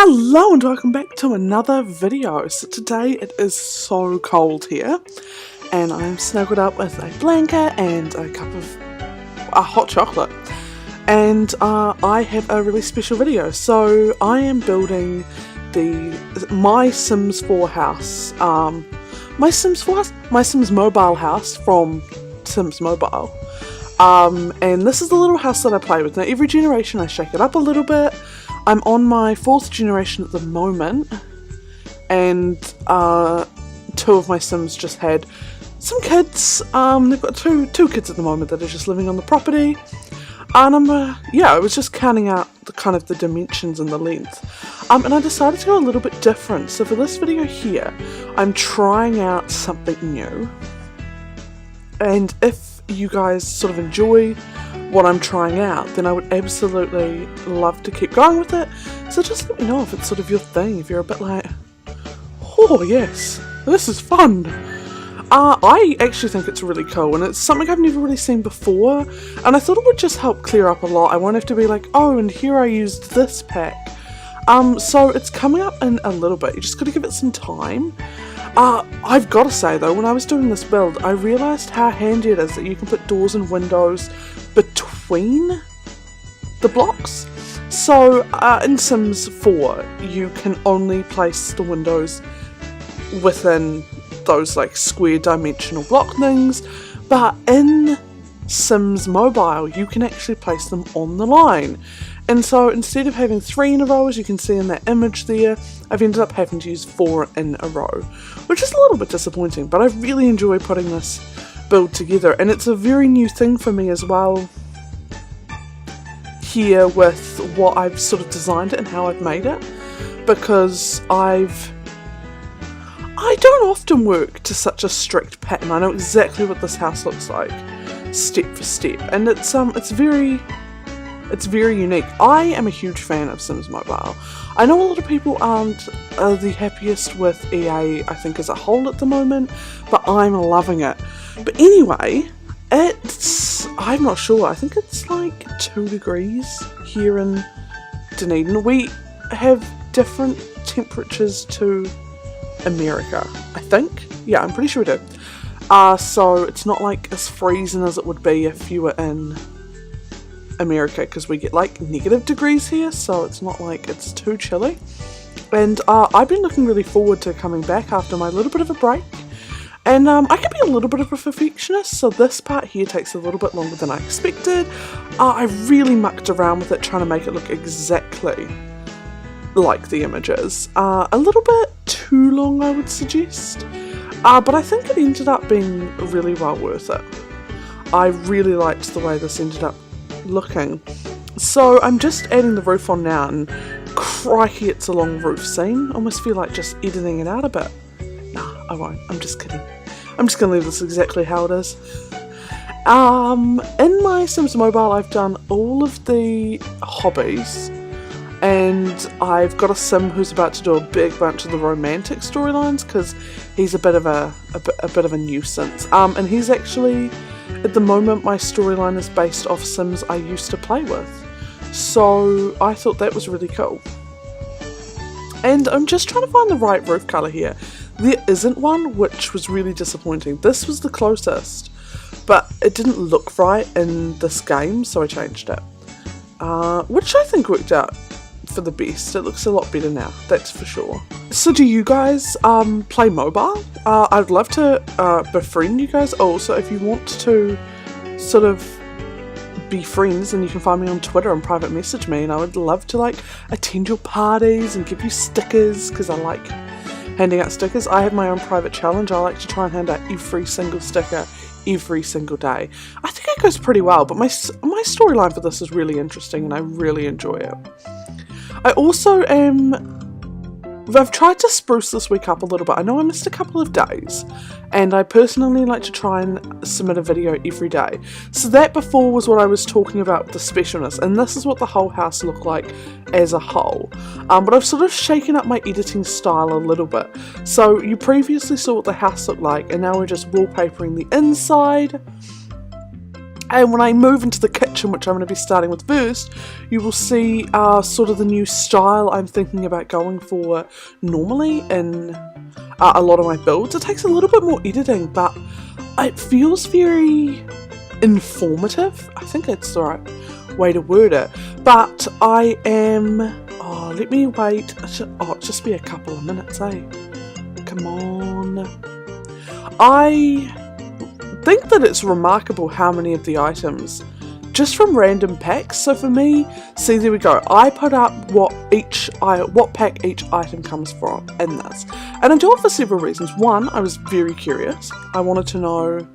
Hello and welcome back to another video. So today it is so cold here and I'm snuggled up with a blanket and a cup of hot chocolate, and I have a really special video. So I am building my Sims 4 house, my Sims mobile house from Sims Mobile, and this is the little house that I play with. Now every generation I shake it up a little bit. I'm on my 4th generation at the moment, and 2 of my Sims just had some kids. They've got two kids at the moment that are just living on the property, and I was just counting out the dimensions and the length, and I decided to go a little bit different. So for this video here, I'm trying out something new, and if you guys sort of enjoy what I'm trying out, then I would absolutely love to keep going with it. So just let me know if it's sort of your thing, if you're a bit like, oh yes, this is fun. I actually think it's really cool, and it's something I've never really seen before, and I thought it would just help clear up a lot. I won't have to be like, oh, and here I used this pack. So it's coming up in a little bit. You just got to give it some time. I've got to say though, when I was doing this build, I realised how handy it is that you can put doors and windows between the blocks. So in Sims 4 you can only place the windows within those like square dimensional block things, but in Sims Mobile you can actually place them on the line. And so instead of having 3 in a row, as you can see in that image there, I've ended up having to use 4 in a row, which is a little bit disappointing, but I really enjoy putting this build together, and it's a very new thing for me as well here with what I've sort of designed it and how I've made it, because I don't often work to such a strict pattern. I know exactly what this house looks like step for step, and it's very unique. I am a huge fan of Sims Mobile. I know a lot of people aren't the happiest with EA, I think, as a whole at the moment, but I'm loving it. But anyway, I'm not sure, I think it's like 2 degrees here in Dunedin. We have different temperatures to America, I think. Yeah, I'm pretty sure we do. So it's not like as freezing as it would be if you were in America, because we get like negative degrees here, so it's not like it's too chilly. And I've been looking really forward to coming back after my little bit of a break, and I can be a little bit of a perfectionist, so this part here takes a little bit longer than I expected. I really mucked around with it, trying to make it look exactly like the images. A little bit too long, I would suggest, but I think it ended up being really well worth it. I really liked the way this ended up looking. So I'm just adding the roof on now, and crikey, it's a long roof scene. I almost feel like just editing it out a bit. Nah, I won't. I'm just kidding. I'm just going to leave this exactly how it is. In my Sims Mobile I've done all of the hobbies, and I've got a Sim who's about to do a big bunch of the romantic storylines, because he's a bit of a nuisance. And he's actually, at the moment, my storyline is based off Sims I used to play with, so I thought that was really cool. And I'm just trying to find the right roof colour here. There isn't one, which was really disappointing. This was the closest, but it didn't look right in this game, so I changed it, which I think worked out for the best. It looks a lot better now, that's for sure. So do you guys play mobile? I'd love to befriend you guys. Also, if you want to sort of be friends, then you can find me on Twitter and private message me, and I would love to like attend your parties and give you stickers, because I like handing out stickers. I have my own private challenge. I like to try and hand out every single sticker every single day. I think it goes pretty well, but my storyline for this is really interesting and I really enjoy it. I also I've tried to spruce this week up a little bit. I know I missed a couple of days, and I personally like to try and submit a video every day. So that before was what I was talking about with the specialness, and this is what the whole house looked like as a whole. But I've sort of shaken up my editing style a little bit. So you previously saw what the house looked like, and now we're just wallpapering the inside. And when I move into the kitchen, which I'm going to be starting with first, you will see sort of the new style I'm thinking about going for normally in a lot of my builds. It takes a little bit more editing, but it feels very informative. I think that's the right way to word it. But I am... Oh, let me wait. Oh, just be a couple of minutes, eh? Come on. I think that it's remarkable how many of the items, just from random packs. So for me, see, there we go. I put up what pack each item comes from in this. And I do it for several reasons. One, I was very curious. I wanted to know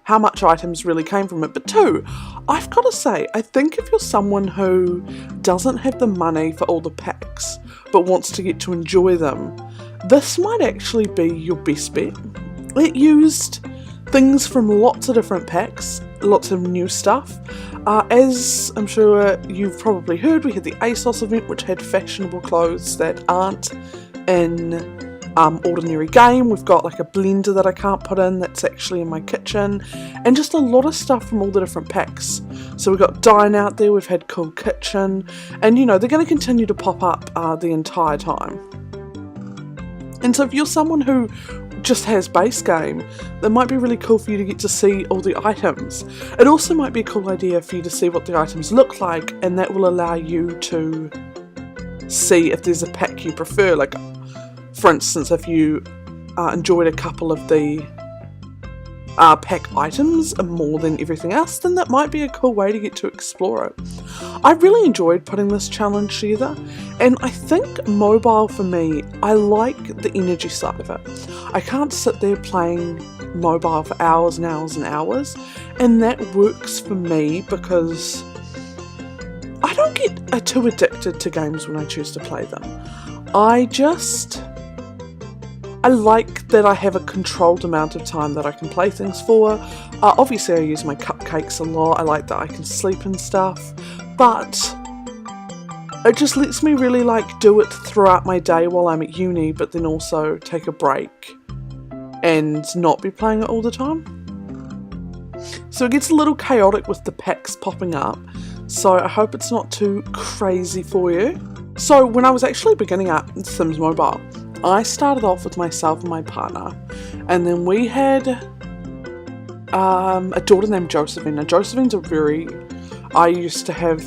how much items really came from it. But two, I've got to say, I think if you're someone who doesn't have the money for all the packs, but wants to get to enjoy them, this might actually be your best bet. It used things from lots of different packs, lots of new stuff. As I'm sure you've probably heard, we had the ASOS event, which had fashionable clothes that aren't in ordinary game. We've got like a blender that I can't put in that's actually in my kitchen, and just a lot of stuff from all the different packs. So we've got Dine out there, we've had Cool Kitchen, and you know, they're going to continue to pop up the entire time. And so if you're someone who just has base game, that might be really cool for you to get to see all the items. It also might be a cool idea for you to see what the items look like, and that will allow you to see if there's a pack you prefer. Like, for instance, if you enjoyed a couple of the pack items more than everything else, then that might be a cool way to get to explore it. I really enjoyed putting this challenge together, and I think mobile for me, I like the energy side of it. I can't sit there playing mobile for hours and hours and hours, and that works for me because I don't get too addicted to games when I choose to play them. I like that I have a controlled amount of time that I can play things for. Obviously I use my cupcakes a lot, I like that I can sleep and stuff, but it just lets me really like do it throughout my day while I'm at uni, but then also take a break and not be playing it all the time. So it gets a little chaotic with the packs popping up, so I hope it's not too crazy for you. So when I was actually beginning at Sims Mobile, I started off with myself and my partner, and then we had a daughter named Josephine. Now Josephine's I used to have,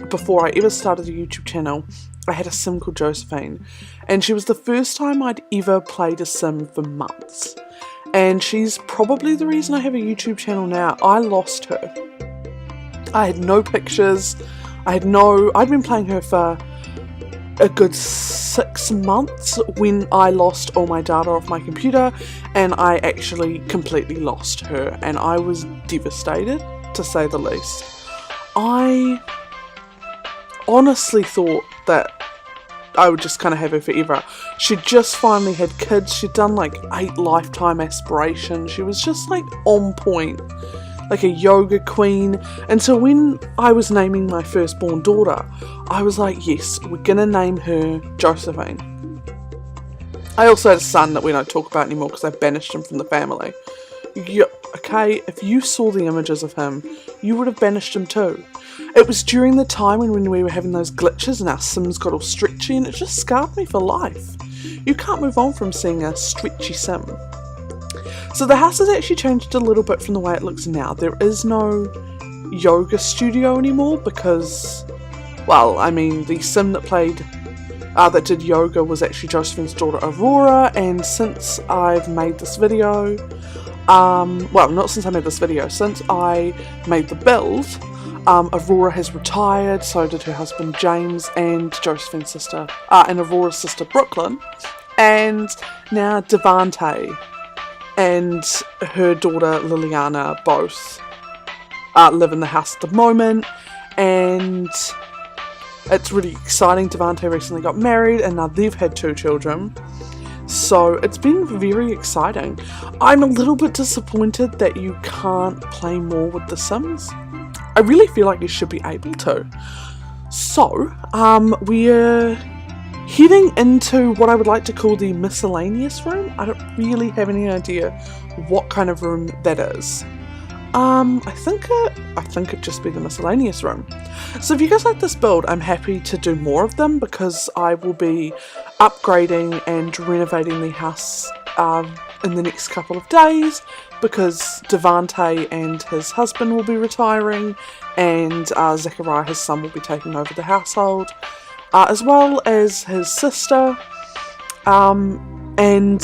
before I ever started a YouTube channel, I had a sim called Josephine, and she was the first time I'd ever played a sim for months, and she's probably the reason I have a YouTube channel now. I lost her. I had no pictures, I'd been playing her for a good 6 months when I lost all my data off my computer, and I actually completely lost her, and I was devastated, to say the least. I honestly thought that I would just kind of have her forever. She just finally had kids, she'd done like 8 lifetime aspirations, she was just like on point, like a yoga queen. And so when I was naming my firstborn daughter, I was like, yes, we're gonna name her Josephine. I also had a son that we don't talk about anymore because I banished him from the family. Yeah, okay, if you saw the images of him, you would have banished him too. It was during the time when we were having those glitches and our Sims got all stretchy, and it just scarred me for life. You can't move on from seeing a stretchy Sim. So the house has actually changed a little bit from the way it looks now. There is no yoga studio anymore because, well, I mean, the Sim that did yoga was actually Josephine's daughter Aurora, and since I've made this video, well, not since I made this video, since I made the build, Aurora has retired, so did her husband James, and Josephine's sister, and Aurora's sister Brooklyn, and now Devante and her daughter Liliana both live in the house at the moment, and it's really exciting. Devante recently got married and now they've had 2 children, so it's been very exciting. I'm a little bit disappointed that you can't play more with The Sims. I really feel like you should be able to. So we're heading into what I would like to call the miscellaneous room. I don't really have any idea what kind of room that is. I think it'd just be the miscellaneous room. So if you guys like this build, I'm happy to do more of them because I will be upgrading and renovating the house in the next couple of days, because Devante and his husband will be retiring, and Zechariah, his son, will be taking over the household, as well as his sister. And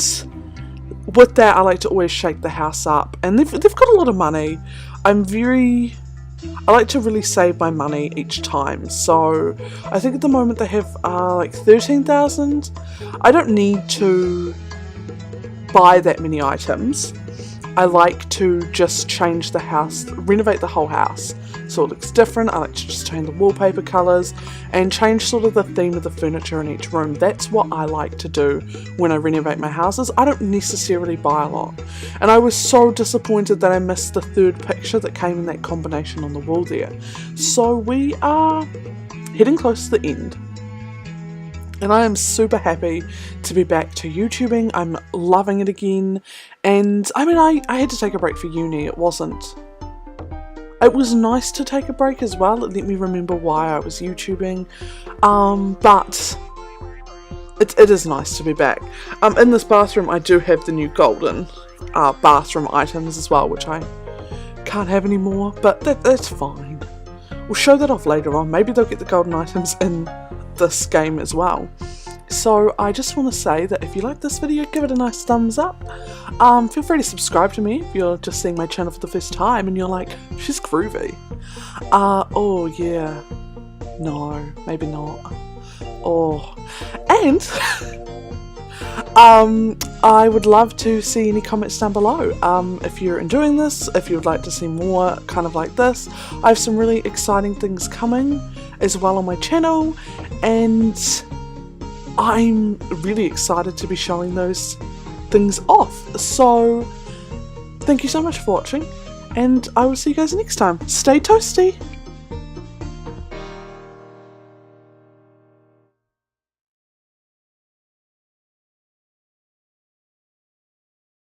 with that, I like to always shake the house up, and they've got a lot of money. I like to really save my money each time, so I think at the moment they have like 13,000. I don't need to buy that many items. I like to just change the house, renovate the whole house so it looks different. I like to just change the wallpaper colours and change sort of the theme of the furniture in each room. That's what I like to do when I renovate my houses. I don't necessarily buy a lot. And I was so disappointed that I missed the third picture that came in that combination on the wall there. So we are heading close to the end. And I am super happy to be back to YouTubing. I'm loving it again. And I mean, I had to take a break for uni. It was nice to take a break as well. It let me remember why I was YouTubing. But it is nice to be back. In this bathroom, I do have the new golden bathroom items as well, which I can't have anymore. But that's fine. We'll show that off later on. Maybe they'll get the golden items in this game as well. So I just want to say that if you like this video, give it a nice thumbs up. Feel free to subscribe to me if you're just seeing my channel for the first time and you're like, she's groovy. Oh yeah, no, maybe not. Oh, and I would love to see any comments down below. If you're enjoying this, if you would like to see more kind of like this. I have some really exciting things coming as well on my channel, and I'm really excited to be showing those things off. So thank you so much for watching, and I will see you guys next time. Stay toasty!